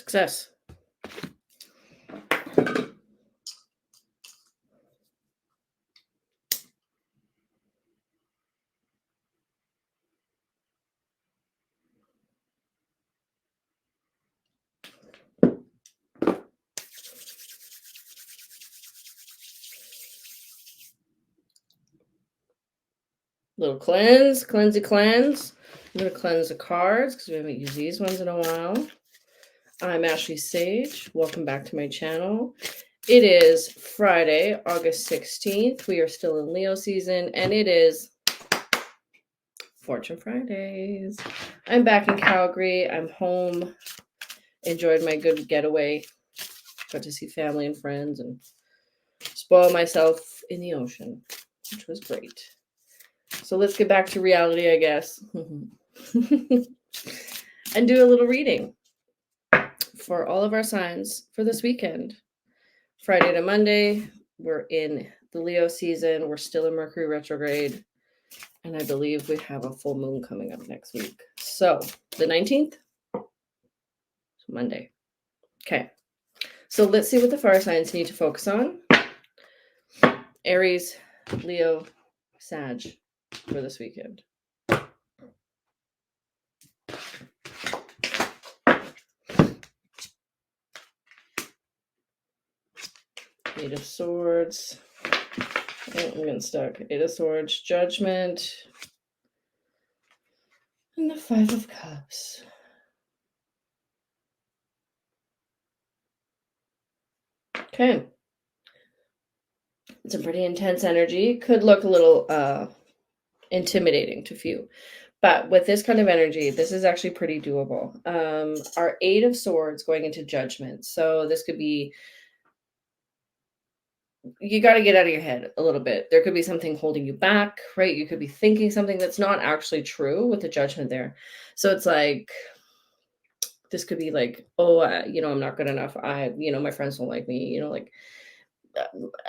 Success. Little cleansey cleanse. I'm going to cleanse the cards because we haven't used these ones in a while. I'm Ashley Sage. Welcome back to my channel. It is Friday, August 16th. We are still in Leo season, and it is Fortune Fridays. I'm back in Calgary. I'm home. Enjoyed my good getaway. Got to see family and friends and spoil myself in the ocean, which was great. So let's get back to reality, I guess, and do a little reading for all of our signs for this weekend. Friday to Monday, we're in the Leo season. We're still in Mercury retrograde. And I believe we have a full moon coming up next week. So the 19th, Monday. Okay. So let's see what the fire signs need to focus on. Aries, Leo, Sag for this weekend. Eight of Swords. Oh, I'm getting stuck. Eight of Swords, Judgment, and the Five of Cups. Okay. It's a pretty intense energy. Could look a little intimidating to few. But with this kind of energy, this is actually pretty doable. Our Eight of Swords going into Judgment. So this could be, you got to get out of your head a little bit. There could be something holding you back, right? You could be thinking something that's not actually true with the Judgment there. So it's like, this could be like, oh, I'm not good enough. My friends don't like me,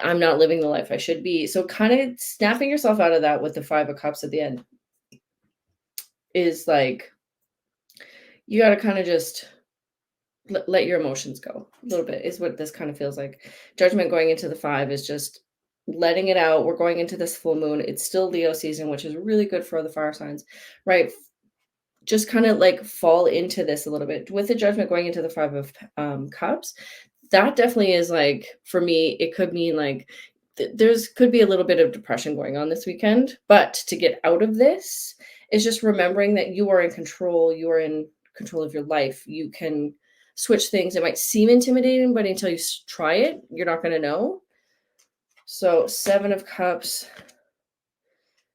I'm not living the life I should be. So kind of snapping yourself out of that with the Five of Cups at the end is like, you got to kind of just let your emotions go a little bit is what this kind of feels like. Judgment going into the Five is just letting it out. We're going into this full moon. It's still Leo season, which is really good for the fire signs, right? Just kind of like fall into this a little bit with the Judgment going into the Five of Cups. That definitely is like, for me, it could mean like could be a little bit of depression going on this weekend, but to get out of this is just remembering that you are in control. You are in control of your life. You can switch things. It might seem intimidating, but until you try it, you're not going to know. So Seven of Cups,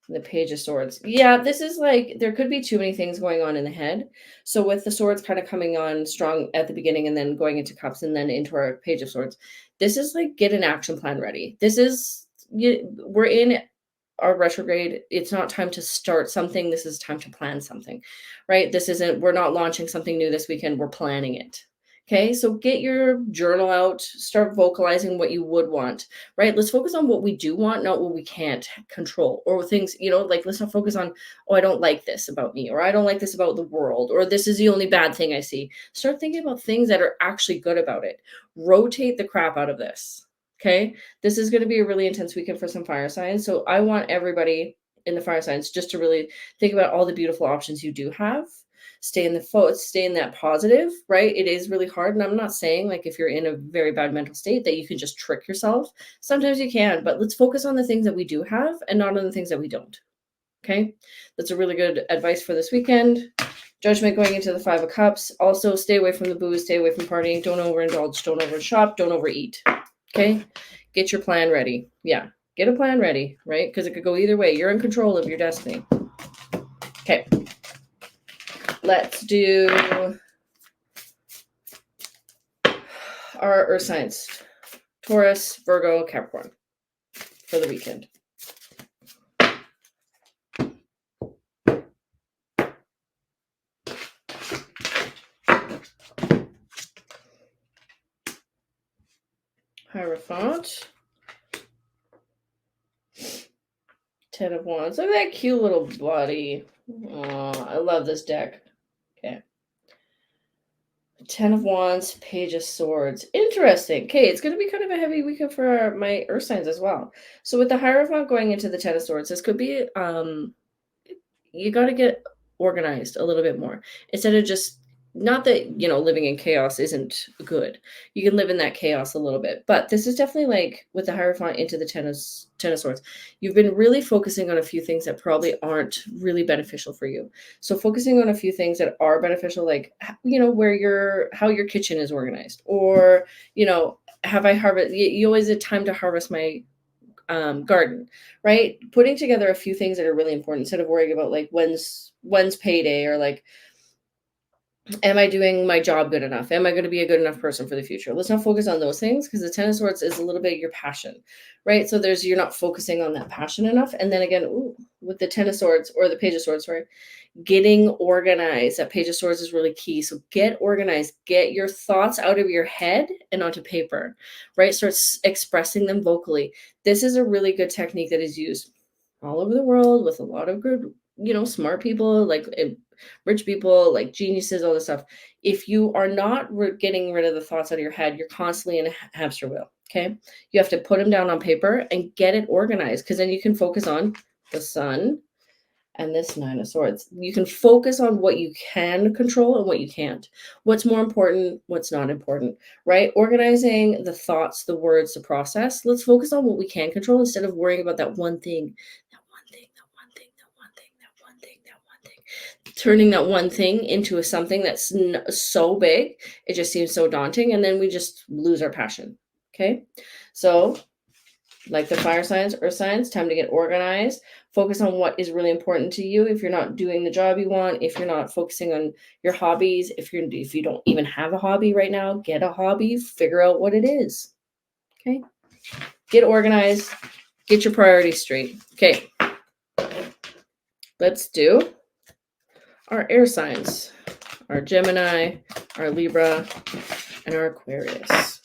the Page of Swords. Yeah, this is like, there could be too many things going on in the head. So with the Swords kind of coming on strong at the beginning and then going into Cups and then into our Page of Swords, this is like, get an action plan ready. This is, we're in our retrograde. It's not time to start something. This is time to plan something, right? We're not launching something new this weekend. We're planning it. Okay, so get your journal out, start vocalizing what you would want, right? Let's focus on what we do want, not what we can't control, or things, like let's not focus on, oh, I don't like this about me, or I don't like this about the world, or this is the only bad thing I see. Start thinking about things that are actually good about it. Rotate the crap out of this. Okay, this is going to be a really intense weekend for some fire signs. So I want everybody in the fire signs just to really think about all the beautiful options you do have. Stay in that positive, right? It is really hard. And I'm not saying like if you're in a very bad mental state that you can just trick yourself. Sometimes you can, but let's focus on the things that we do have and not on the things that we don't. Okay, that's a really good advice for this weekend. Judgment going into the Five of Cups. Also, stay away from the booze, stay away from partying. Don't overindulge, don't overshop, don't overeat. Okay, get your plan ready. Yeah, get a plan ready, right? Because it could go either way. You're in control of your destiny. Okay, let's do our Earth signs. Taurus, Virgo, Capricorn for the weekend. Hierophant. Ten of Wands. Look at that cute little body. Oh, I love this deck. Okay. Ten of Wands, Page of Swords. Interesting. Okay, it's going to be kind of a heavy weekend for my earth signs as well. So with the Hierophant going into the Ten of Swords, this could be you got to get organized a little bit more instead of just, not that living in chaos isn't good. You can live in that chaos a little bit, but this is definitely like with the Hierophant into the ten of Swords. You've been really focusing on a few things that probably aren't really beneficial for you. So focusing on a few things that are beneficial, like where how your kitchen is organized, or have I harvest? You always had time to harvest my garden, right? Putting together a few things that are really important instead of worrying about like when's payday, or like, am I doing my job good enough? Am I going to be a good enough person for the future? Let's not focus on those things, because the Ten of Swords is a little bit your passion, right? So you're not focusing on that passion enough. And then again, with the Ten of Swords or the Page of Swords, sorry, getting organized. That Page of Swords is really key. So get organized, get your thoughts out of your head and onto paper, right? Start expressing them vocally. This is a really good technique that is used all over the world with a lot of good, smart people, like rich people, like geniuses, all this stuff. If you are not getting rid of the thoughts out of your head, you're constantly in a hamster wheel. Okay. You have to put them down on paper and get it organized, because then you can focus on the sun and this Nine of Swords. You can focus on what you can control and what you can't. What's more important, what's not important, right? Organizing the thoughts, the words, the process. Let's focus on what we can control instead of worrying about that one thing, that one thing, that one thing, that one thing, that one thing, that one thing. Turning that one thing into something that's so big, it just seems so daunting, and then we just lose our passion. Okay? So, like the fire signs, earth signs, time to get organized. Focus on what is really important to you. If you're not doing the job you want, if you're not focusing on your hobbies, if you don't even have a hobby right now, get a hobby, figure out what it is. Okay? Get organized, get your priorities straight. Okay. Let's do our air signs. Our Gemini, our Libra, and our Aquarius.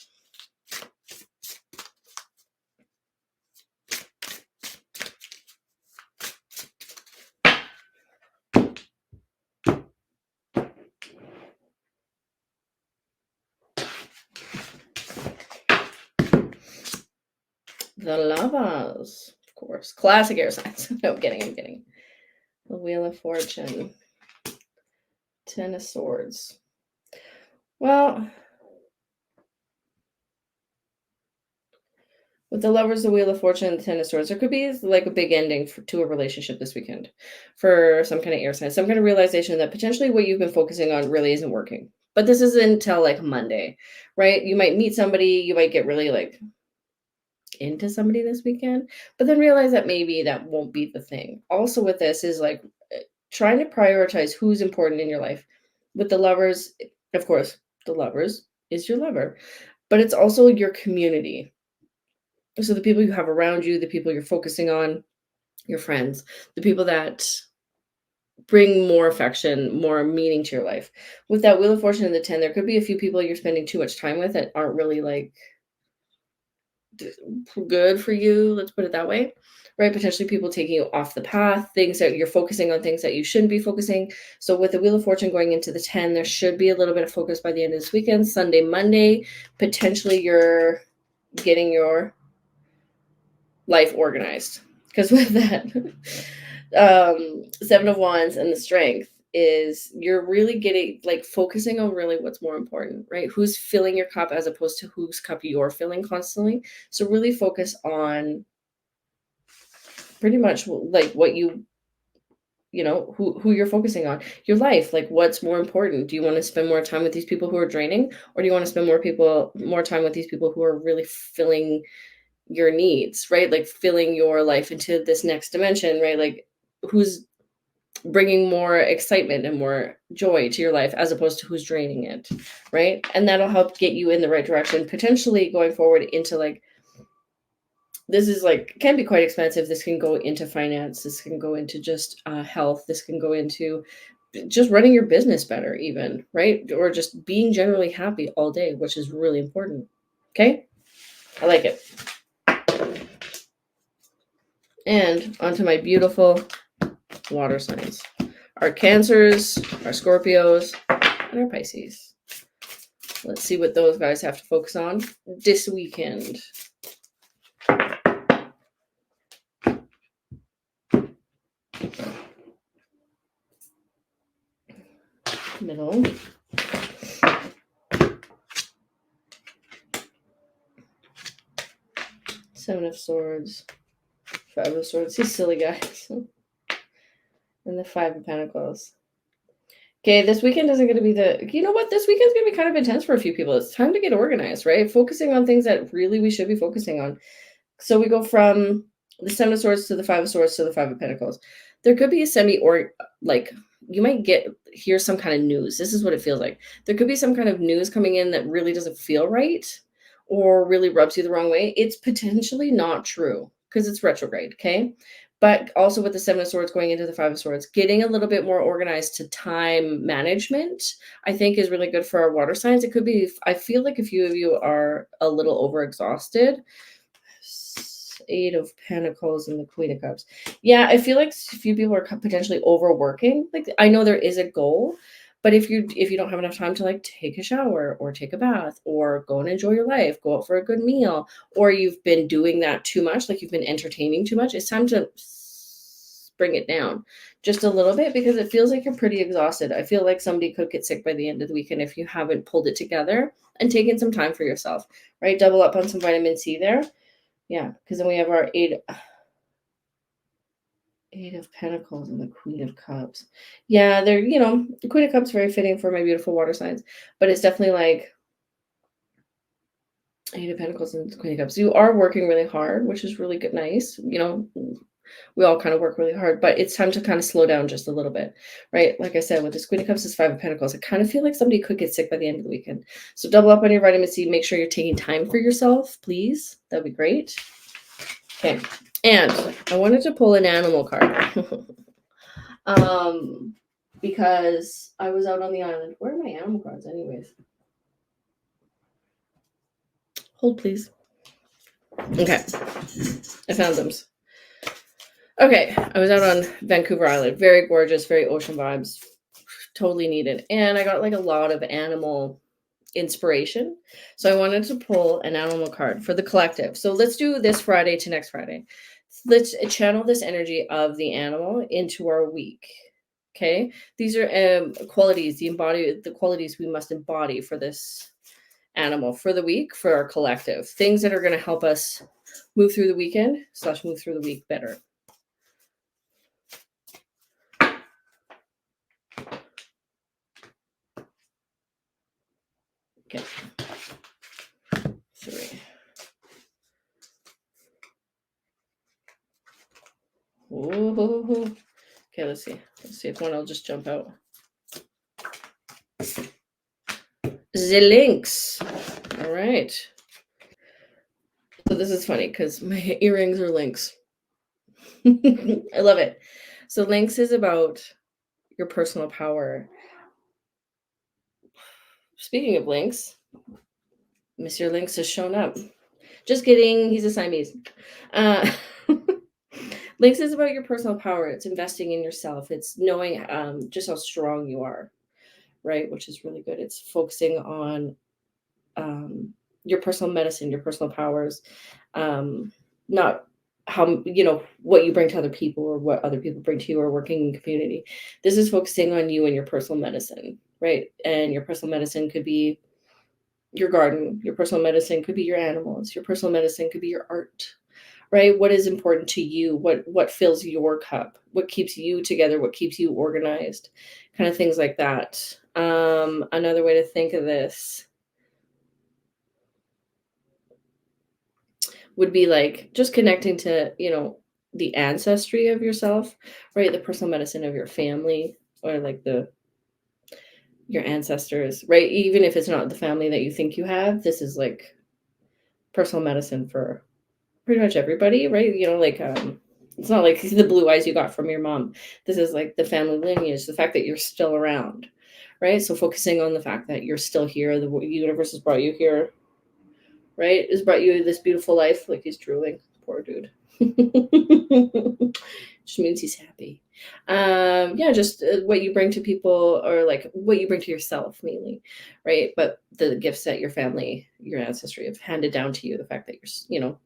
The Lovers, of course. Classic air signs. No, I'm kidding. The Wheel of Fortune. Ten of Swords. Well, with the Lovers, the Wheel of Fortune, and the Ten of Swords, there could be like a big ending to a relationship this weekend for some kind of air sign. Some kind of realization that potentially what you've been focusing on really isn't working. But this isn't until like Monday, right? You might meet somebody, you might get really like into somebody this weekend, but then realize that maybe that won't be the thing. Also with this is like trying to prioritize who's important in your life. With the Lovers, of course, the Lovers is your lover, but it's also your community. So the people you have around you, the people you're focusing on, your friends, the people that bring more affection, more meaning to your life. With that Wheel of Fortune and the 10, there could be a few people you're spending too much time with that aren't really like good for you, let's put it that way, right? Potentially people taking you off the path, things that you're focusing on, things that you shouldn't be focusing. So with the Wheel of Fortune going into the 10, there should be a little bit of focus by the end of this weekend. Sunday, Monday, potentially you're getting your life organized, because with that Seven of Wands and the Strength is you're really getting like focusing on really what's more important, right? Who's filling your cup as opposed to whose cup you're filling constantly. So really focus on pretty much like what who you're focusing on, your life, like what's more important. Do you want to spend more time with these people who are draining, or do you want to spend more time with these people who are really filling your needs, right? Like filling your life into this next dimension, right? Like who's bringing more excitement and more joy to your life as opposed to who's draining it, right? And that'll help get you in the right direction, potentially going forward into like, this is like, can be quite expensive. This can go into finance. This can go into just health. This can go into just running your business better even, right? Or just being generally happy all day, which is really important. Okay. I like it. And onto my beautiful water signs. Our Cancers, our Scorpios, and our Pisces. Let's see what those guys have to focus on this weekend. Middle. Seven of Swords. Five of Swords. These silly guys. And the Five of Pentacles. Okay, this weekend isn't going to be the... You know what? This weekend's going to be kind of intense for a few people. It's time to get organized, right? Focusing on things that really we should be focusing on. So we go from the Seven of Swords to the Five of Swords to the Five of Pentacles. There could be a like, you might hear some kind of news. This is what it feels like. There could be some kind of news coming in that really doesn't feel right or really rubs you the wrong way. It's potentially not true because it's retrograde, okay? But also with the Seven of Swords going into the Five of Swords, getting a little bit more organized to time management, I think is really good for our water signs. It could be, I feel like a few of you are a little overexhausted. Eight of Pentacles and the Queen of Cups. Yeah, I feel like a few people are potentially overworking. Like, I know there is a goal, but if you don't have enough time to like take a shower or take a bath or go and enjoy your life, go out for a good meal, or you've been doing that too much, like you've been entertaining too much, it's time to bring it down just a little bit because it feels like you're pretty exhausted. I feel like somebody could get sick by the end of the weekend if you haven't pulled it together and taken some time for yourself, right? Double up on some vitamin C there. Yeah, because then we have our Eight of Pentacles and the Queen of Cups. Yeah, they're, the Queen of Cups very fitting for my beautiful water signs, but it's definitely like Eight of Pentacles and the Queen of Cups. You are working really hard, which is really good, nice. We all kind of work really hard, but it's time to kind of slow down just a little bit, right? Like I said, with this Queen of Cups is Five of Pentacles. I kind of feel like somebody could get sick by the end of the weekend. So double up on your vitamin C. Make sure you're taking time for yourself, please. That'd be great. Okay. And I wanted to pull an animal card. Because I was out on the island. Where are my animal cards anyways? Hold, please. Okay. I found them. Okay. I was out on Vancouver Island. Very gorgeous, very ocean vibes. Totally needed. And I got like a lot of animal inspiration. So I wanted to pull an animal card for the collective. So let's do this Friday to next Friday. Let's channel this energy of the animal into our week. Okay, these are qualities, the qualities we must embody for this animal for the week, for our collective, things that are going to help us move through the weekend / move through the week better. Okay. 3. Ooh. Okay, let's see. Let's see if one will just jump out. The lynx. All right. So this is funny because my earrings are lynx. I love it. So lynx is about your personal power. Speaking of lynx, Monsieur Lynx has shown up. Just kidding. He's a Siamese. Lynx is about your personal power. It's investing in yourself. It's knowing just how strong you are, right? Which is really good. It's focusing on your personal medicine, your personal powers, not how, what you bring to other people or what other people bring to you or working in community. This is focusing on you and your personal medicine, right? And your personal medicine could be your garden. Your personal medicine could be your animals. Your personal medicine could be your art, right? What is important to you? What fills your cup? What keeps you together? What keeps you organized? Kind of things like that. Another way to think of this would be like just connecting to, the ancestry of yourself, right? The personal medicine of your family or like your ancestors, right? Even if it's not the family that you think you have, this is like personal medicine for pretty much everybody, right? It's not like the blue eyes you got from your mom. This is like the family lineage, the fact that you're still around, right? So focusing on the fact that you're still here, the universe has brought you here, right? Has brought you this beautiful life. Like he's drooling, poor dude. Just means he's happy. Yeah, just what you bring to people, or like what you bring to yourself mainly, right? But the gifts that your family, your ancestry have handed down to you, the fact that you're,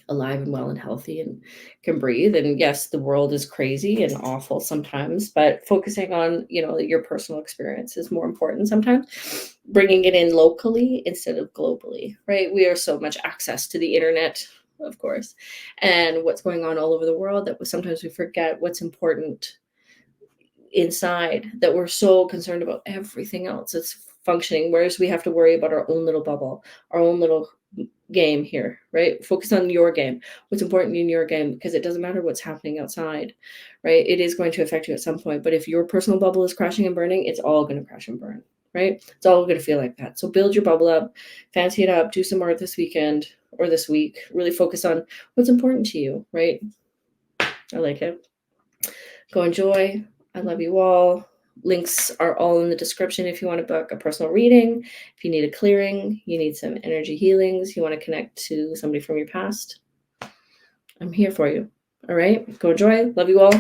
alive and well and healthy and can breathe. And yes, the world is crazy and awful sometimes, but focusing on, your personal experience is more important sometimes. Bringing it in locally instead of globally, right? We are so much access to the internet, of course, and what's going on all over the world that sometimes we forget what's important inside, that we're so concerned about everything else that's functioning, whereas we have to worry about our own little bubble, our own little game here, right? Focus on your game, what's important in your game, because it doesn't matter what's happening outside, right? It is going to affect you at some point, but if your personal bubble is crashing and burning, it's all going to crash and burn, right? It's all going to feel like that. So build your bubble up, fancy it up, do some more this weekend or this week. Really focus on what's important to you, right? I like it. Go enjoy. I love you all. Links are all in the description if you want to book a personal reading, if you need a clearing, you need some energy healings, you want to connect to somebody from your past. I'm here for you. All right. Go enjoy. Love you all.